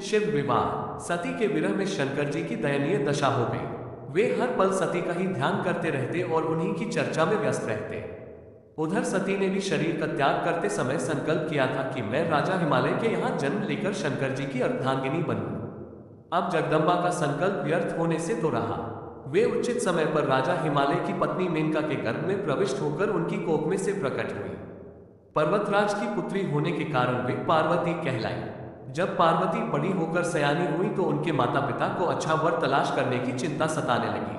शिव विवाह। सती के विरह में शंकर जी की दयनीय दशा हो गई। वे हर पल सती का ही ध्यान करते रहते और उन्हीं की चर्चा में व्यस्त रहते। उधर सती ने भी शरीर का त्याग करते समय संकल्प किया था कि मैं राजा हिमालय के यहाँ जन्म लेकर शंकर जी की अर्धांगिनी बनूं। अब जगदम्बा का संकल्प व्यर्थ होने से तो रहा। वे उचित समय पर राजा हिमालय की पत्नी मेनका के गर्भ में प्रविष्ट होकर उनकी कोख में से प्रकट हुई। पर्वतराज की पुत्री होने के कारण वे पार्वती कहलाई। जब पार्वती बड़ी होकर सयानी हुई तो उनके माता पिता को अच्छा वर तलाश करने की चिंता सताने लगी।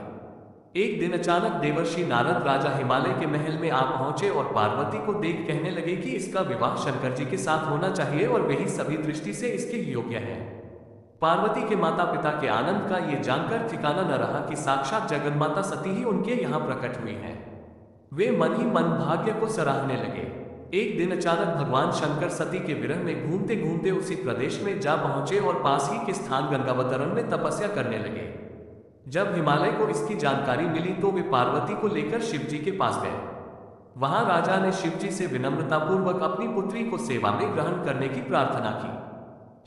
एक दिन अचानक देवर्षि नारद राजा हिमालय के महल में आ पहुंचे और पार्वती को देख कहने लगे कि इसका विवाह शंकर जी के साथ होना चाहिए और वही सभी दृष्टि से इसके योग्य है। पार्वती के माता पिता के आनंद का ये जानकर ठिकाना न रहा कि साक्षात जगन्माता सती ही उनके यहाँ प्रकट हुई है। वे मन ही मन भाग्य को सराहने लगे। एक दिन अचानक भगवान शंकर सती के विरह में घूमते घूमते उसी प्रदेश में जा पहुंचे और पास ही के स्थान गंगावतरण में तपस्या करने लगे। जब हिमालय को इसकी जानकारी मिली तो वे पार्वती को लेकर शिवजी के पास गए। वहां राजा ने शिवजी से विनम्रतापूर्वक अपनी पुत्री को सेवा में ग्रहण करने की प्रार्थना की।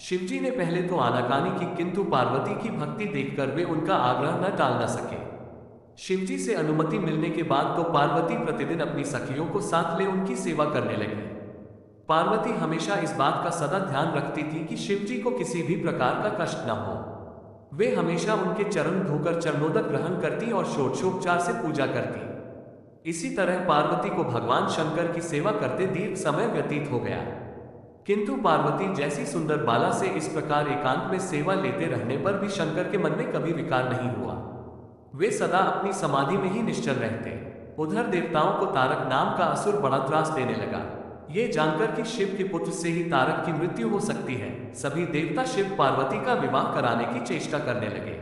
शिवजी ने पहले तो आनाकानी की, किंतु पार्वती की भक्ति देखकर वे उनका आग्रह न टाल न सके। शिवजी से अनुमति मिलने के बाद तो पार्वती प्रतिदिन अपनी सखियों को साथ ले उनकी सेवा करने लगी। पार्वती हमेशा इस बात का सदा ध्यान रखती थी कि शिवजी को किसी भी प्रकार का कष्ट न हो। वे हमेशा उनके चरण धोकर चरणोदक ग्रहण करती और षोडशोपचार से पूजा करती। इसी तरह पार्वती को भगवान शंकर की सेवा करते दीर्घ समय व्यतीत हो गया, किंतु पार्वती जैसी सुंदर बाला से इस प्रकार एकांत में सेवा लेते रहने पर भी शंकर के मन में कभी विकार नहीं हुआ। वे सदा अपनी समाधि में ही निश्चल रहते। उधर देवताओं को तारक नाम का असुर बड़ा त्रास देने लगा। ये जानकर कि शिव के पुत्र से ही तारक की मृत्यु हो सकती है, सभी देवता शिव पार्वती का विवाह कराने की चेष्टा करने लगे।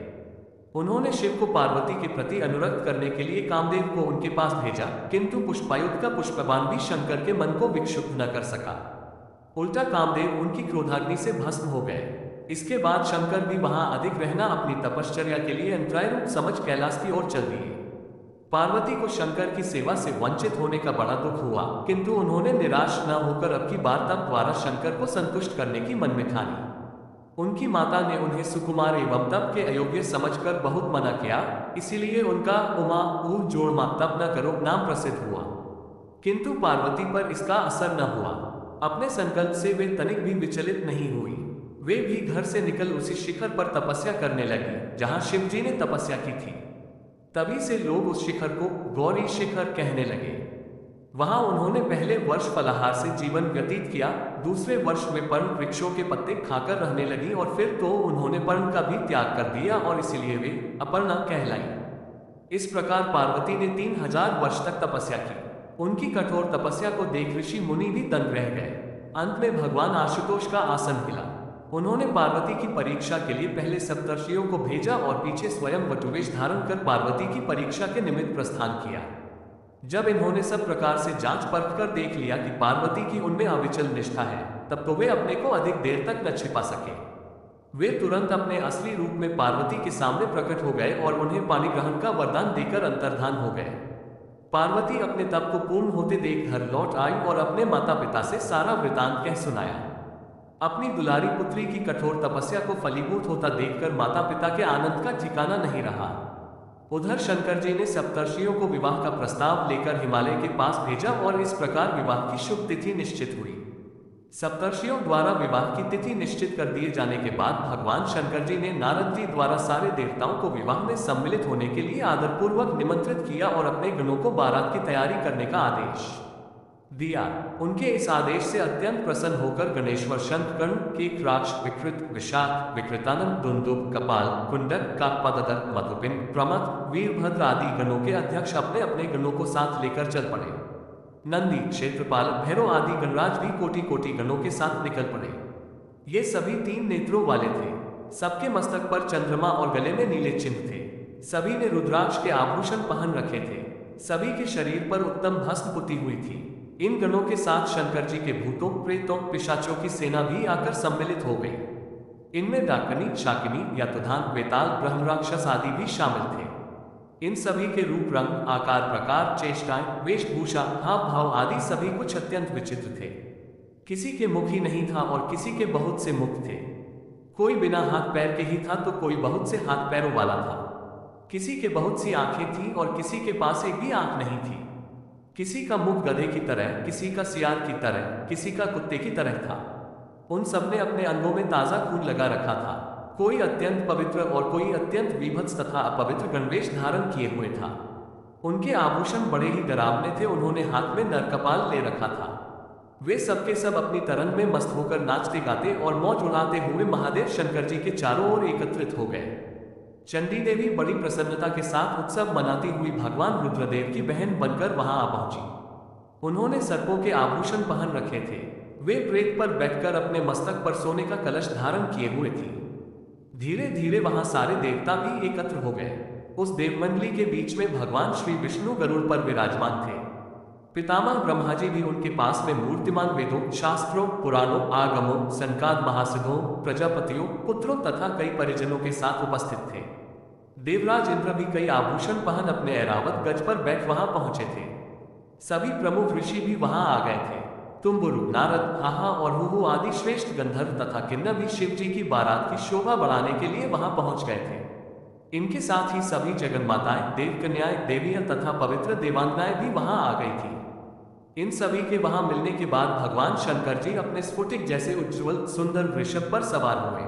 उन्होंने शिव को पार्वती के प्रति अनुरक्त करने के लिए कामदेव को उनके पास भेजा, किंतु पुष्पायुध का पुष्पबाण भी शंकर के मन को विक्षुब्ध न कर सका। उल्टा कामदेव उनकी क्रोधाग्नि से भस्म हो गए। इसके बाद शंकर भी वहां अधिक रहना अपनी तपश्चर्या के लिए अंतराय रूप समझ कैलाश की ओर चल दिए। पार्वती को शंकर की सेवा से वंचित होने का बड़ा दुख हुआ, किंतु उन्होंने निराश न होकर अब की बार तप द्वारा शंकर को संतुष्ट करने की मन में ठानी। उनकी माता ने उन्हें सुकुमार एवं तप के अयोग्य समझकर बहुत मना किया, इसीलिए उनका उमा ऊह जोड़मा तप न करो नाम प्रसिद्ध हुआ। किंतु पार्वती पर इसका असर न हुआ। अपने संकल्प से वे तनिक भी विचलित नहीं हुई। वे भी घर से निकल उसी शिखर पर तपस्या करने लगी जहां शिवजी ने तपस्या की थी। तभी से लोग उस शिखर को गौरी शिखर कहने लगे। वहां उन्होंने पहले वर्ष फलाहार से जीवन व्यतीत किया, दूसरे वर्ष में पर्ण वृक्षों के पत्ते खाकर रहने लगी और फिर तो उन्होंने पर्ण का भी त्याग कर दिया और इसीलिए वे अपर्णा कहलाई। इस प्रकार पार्वती ने 3000 वर्ष तक तपस्या की। उनकी कठोर तपस्या को देख ऋषि मुनि भी दंग रह गए। अंत में भगवान आशुतोष का आसन हिला। उन्होंने पार्वती की परीक्षा के लिए पहले सप्तर्षियों को भेजा और पीछे स्वयं वटुवेश धारण कर पार्वती की परीक्षा के निमित्त प्रस्थान किया। जब इन्होंने सब प्रकार से जांच परख कर देख लिया कि पार्वती की उनमें अविचल निष्ठा है, तब तो वे अपने को अधिक देर तक न छिपा सके। वे तुरंत अपने असली रूप में पार्वती के सामने प्रकट हो गए और उन्हें पानी ग्रहण का वरदान देकर अंतर्धान हो गए। पार्वती अपने तप को पूर्ण होते देख घर लौट आई और अपने माता पिता से सारा वृतांत कह सुनाया। अपनी दुलारी पुत्री की कठोर तपस्या को फलीभूत होता देखकर माता पिता के आनंद का ठिकाना नहीं रहा। उधर शंकर जी ने सप्तर्षियों को विवाह का प्रस्ताव लेकर हिमालय के पास भेजा और इस प्रकार विवाह की शुभ तिथि निश्चित हुई। सप्तर्षियों द्वारा विवाह की तिथि निश्चित कर दिए जाने के बाद भगवान शंकर जी ने नारद जी द्वारा सारे देवताओं को विवाह में सम्मिलित होने के लिए आदरपूर्वक निमंत्रित किया और अपने गणों को बारात की तैयारी करने का आदेश दिया। उनके इस आदेश से अत्यंत प्रसन्न होकर गणेश्वर शंखगण, केकराक्ष, विकृत, विशाख, विकृतानंद, दुंदुभ, कपाल, कुंडक, काकपदर, मधुपिन, प्रमथ, वीरभद्र आदि गणों के अध्यक्ष अपने अपने गणों को साथ लेकर चल पड़े। नंदी, क्षेत्रपाल, भैरव आदि गणराज भी कोटि कोटि गणों के साथ निकल पड़े। ये सभी 3 नेत्रों वाले थे। सबके मस्तक पर चंद्रमा और गले में नीले चिन्ह थे। सभी ने रुद्राक्ष के आभूषण पहन रखे थे। सभी के शरीर पर उत्तम भस्म पुती हुई थी। इन गणों के साथ शंकर जी के भूतों, प्रेतों, पिशाचों की सेना भी आकर सम्मिलित हो गई। इनमें डाकिनी, शाकिनी, यातुधान, वेताल, ब्रह्मराक्षस आदि भी शामिल थे। इन सभी के रूप, रंग, आकार, प्रकार, चेष्टाएं, वेशभूषा, हाव भाव आदि सभी कुछ अत्यंत विचित्र थे। किसी के मुख ही नहीं था और किसी के बहुत से मुख थे। कोई बिना हाथ पैर के ही था तो कोई बहुत से हाथ पैरों वाला था। किसी के बहुत सी आंखें थीं और किसी के पास एक भी आंख नहीं थी। किसी का मुख गधे की तरह, किसी का सियार की तरह, किसी का कुत्ते की तरह था। उन सबने अपने अंगों में ताजा खून लगा रखा था। कोई अत्यंत पवित्र और कोई अत्यंत विभत्स तथा अपवित्र गणवेश धारण किए हुए था। उनके आभूषण बड़े ही डरावने थे। उन्होंने हाथ में नरकपाल ले रखा था। वे सबके सब अपनी तरंग में मस्त होकर नाचते गाते और मौज उड़ाते हुए महादेव शंकर जी के चारों ओर एकत्रित हो गए। चंडी देवी बड़ी प्रसन्नता के साथ उत्सव मनाती हुई भगवान रुद्रदेव की बहन बनकर वहां आ पहुंची। उन्होंने सर्पों के आभूषण पहन रखे थे। वे प्रेत पर बैठकर अपने मस्तक पर सोने का कलश धारण किए हुए थी। धीरे धीरे वहां सारे देवता भी एकत्र हो गए। उस देवमंडली के बीच में भगवान श्री विष्णु गरुड़ पर विराजमान थे। पितामह ब्रह्मा जी भी उनके पास में मूर्तिमान वेदों, शास्त्रों, पुराणों, आगमों, संकाद महासिद्धों, प्रजापतियों, पुत्रों तथा कई परिजनों के साथ उपस्थित थे। देवराज इंद्र भी कई आभूषण पहन अपने ऐरावत गज पर बैठ वहां पहुंचे थे। सभी प्रमुख ऋषि भी वहां आ गए थे। तुम्बुरु, नारद, हाहा और हुहु आदि श्रेष्ठ गंधर्व तथा किन्नर भी शिव जी की बारात की शोभा बढ़ाने के लिए वहां पहुंच गए थे। इनके साथ ही सभी जगन्माताएं, देवकन्याएं, देवियां तथा पवित्र देवांगनाएं भी वहां आ गई थी। इन सभी के वहां मिलने के बाद भगवान शंकर जी अपने स्फुटिक जैसे उज्ज्वल सुंदर वृषभ पर सवार हुए।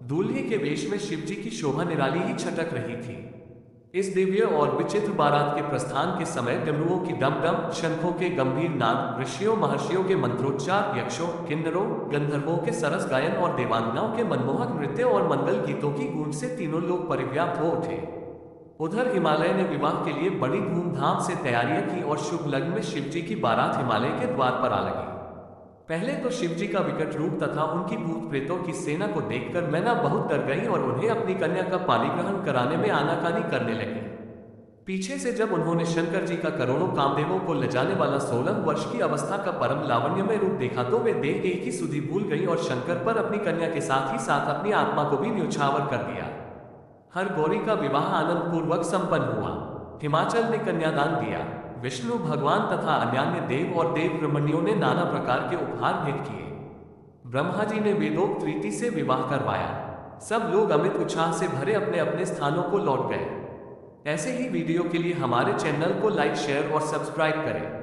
दूल्हे के वेश में शिव जी की शोभा निराली ही छटक रही थी। इस दिव्य और विचित्र बारात के प्रस्थान के समय डमरुओं की डमडम, शंखों के गंभीर नाद, ऋषियों महर्षियों के मंत्रोच्चार, यक्षों, किन्नरों, गंधर्वों के सरस गायन और देवांगनाओं के मनमोहक नृत्य और मंगल गीतों की गूंज से तीनों लोग परिव्याप्त हो उठे। उधर हिमालय ने विवाह के लिए बड़ी धूमधाम से तैयारियां की और शुभ लग्न में शिव जी की बारात हिमालय के द्वार पर आ लगी। पहले तो शिव जी का विकट रूप तथा उनकी भूत प्रेतों की सेना को देखकर मैना बहुत डर गई और उन्हें अपनी कन्या का पानी ग्रहण कराने में आनाकानी करने लगी। पीछे से जब उन्होंने शंकर जी का करोड़ों कामदेवों को ले जाने वाला 16 वर्ष की अवस्था का परम लावण्यमय रूप देखा तो वे देख एक ही सुधि भूल गई और शंकर पर अपनी कन्या के साथ ही साथ अपनी आत्मा को भी न्यौछावर कर दिया। हर गौरी का विवाह आनंद पूर्वक संपन्न हुआ। हिमाचल ने कन्यादान दिया। विष्णु भगवान तथा अन्यान्य देव और देव ब्रह्मण्यों ने नाना प्रकार के उपहार भेंट किए। ब्रह्मा जी ने वेदोक्त रीति से विवाह करवाया। सब लोग अमित उत्साह से भरे अपने अपने स्थानों को लौट गए। ऐसे ही वीडियो के लिए हमारे चैनल को लाइक, शेयर और सब्सक्राइब करें।